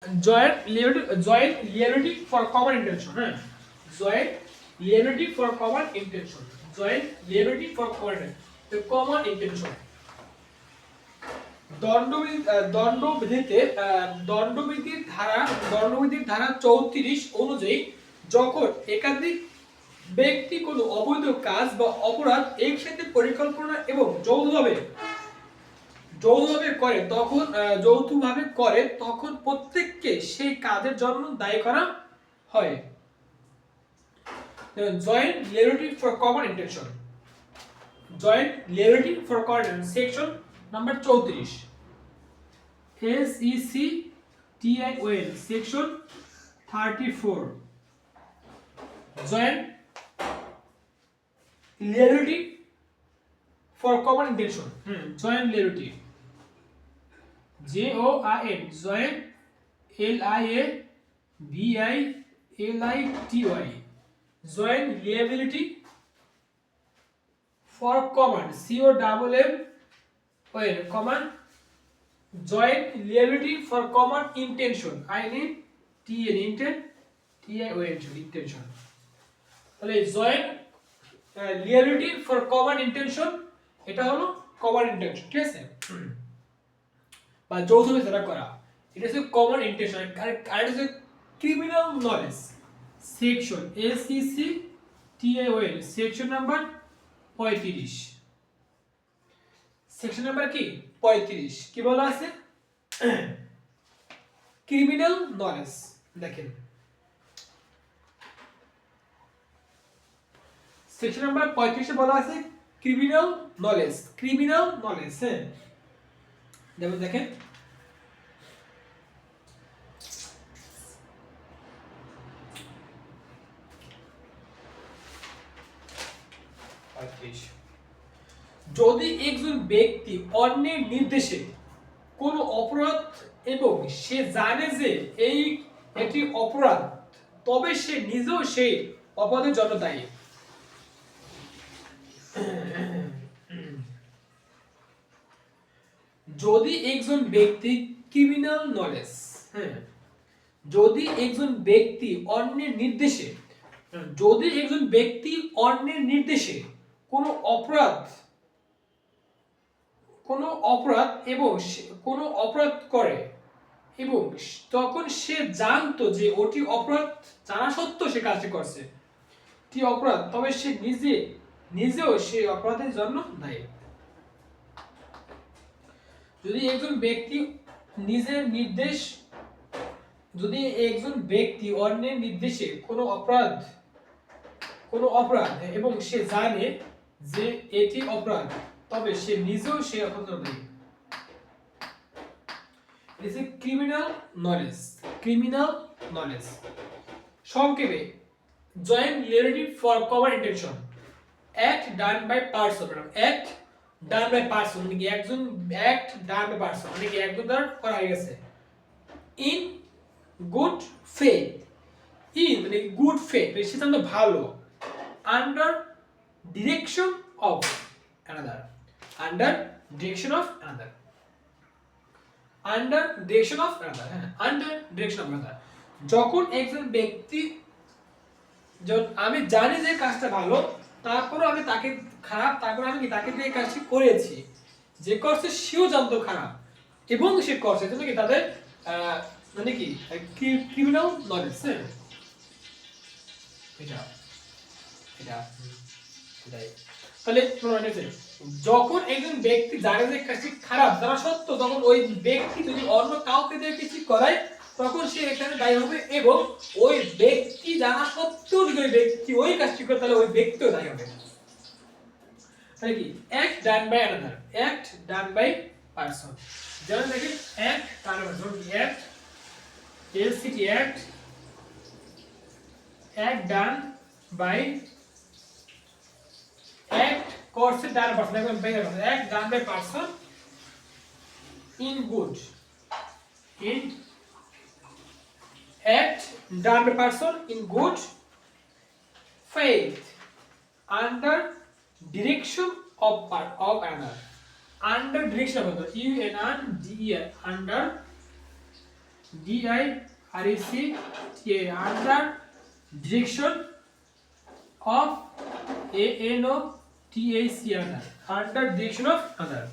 joint liability for common intention, হ্যাঁ, joint liability for common intention, joint liability for common intention। দণ্ডবিধির ধারা 34 অনুযায়ী যখন একাধিক ব্যক্তি কোনো অবৈধ কাজ বা অপরাধ একসাথে পরিকল্পনা এবং যৌথভাবে করে তখন প্রত্যেককে সেই কাজের জন্য দায়ী করা হয়। Joint liability for common intention, joint liability for common section number 34 SECTION section 34 joint liability for common intention, joint liability JOIN joint LIABILITY joint liability for common COMMON common joint liability for common intention intention তাহলে joint liability for common intention এটা হলো common intention, ঠিক আছে, বা যৌথভাবে যারা করা, এটা হচ্ছে কমন ইন্টেনশন। আর এটা হচ্ছে criminal knowledge section SECTION section number 35, section number কি 35 কি বলা আছে ক্রিমিনাল নলেজ। দেখেন সেকশন নাম্বার 35 এ বলা আছে ক্রিমিনাল নলেজ, হ্যাঁ, দেখেন যদি একজন ব্যক্তি অন্যের নির্দেশে কোনো অপরাধ এবং সে জানে যে এটি অপরাধ, তবে সে নিজেও সেই অপরাধের জন্য দায়ী। যদি একজন ব্যক্তি ক্রিমিনাল নলেজ, হ্যাঁ, যদি একজন ব্যক্তি অন্যের নির্দেশে কোনো অপরাধ করে এবং তখন সে জানতো যে ওটি অপরাধ, জানা সত্ত্বেও সে কাজটি করছে, এটি অপরাধ, তবে সে নিজেও সেই অপরাধের জন্য দায়ী। যদি একজন ব্যক্তি অন্যের নির্দেশে কোনো অপরাধ এবং সে জানে যে এটি অপরাধ, তবে সে নিজেও সেই অপরাধের দায়ী। ক্রিমিনাল নলেজ সংক্ষেপে joint liability for common intention act done by person, মানে কি একজন অ্যাক্ট ডান বাই পারসন মানে কি একজন দ্বারা করা হয়ে গেছে ইন গুড ফেথ, মানে গুড ফেথ সিদ্ধান্ত ভালো, আন্ডার ডিরেকশন অফ অ্যানাদার, যখন একজন ব্যক্তি, আমি জানি যে কাজটা ভালো, তারপরে আমি তাকে খারাপ, তারপরে আমি তাকে দিয়ে কাজটি করেছি, যে করছে সেও জানতো খারাপ এবং সে করছে, জন্য কি তাদের মানে কি ক্রিমিনাল নলেজ, হ্যাঁ, তাহলে যখন একজন ব্যক্তি জানে যে কাজটি খারাপ, জানা সত্ত্বেও তখন ওই ব্যক্তি যদি অন্য কাউকে দিয়ে কিছু করায় তখন সে এখানে দায়ী হবে, এবং ওই ব্যক্তি জানা সত্ত্বেও যদি ওই ব্যক্তি ওই কাজটি করে তাহলে ওই ব্যক্তিও দায়ী হবে। তাহলে কি act done by another, act done by person, যেমন দেখেন act done by person, act এলসিটি অ্যাক্ট ডান বাই অ্যাক্ট করছে ডান পারসন, দেখবেন act done by person in good, act done by person in good faith under direction of another, under direction of another, UNDER, under DIRECTA, under direction of ANOTAC, under direction of other.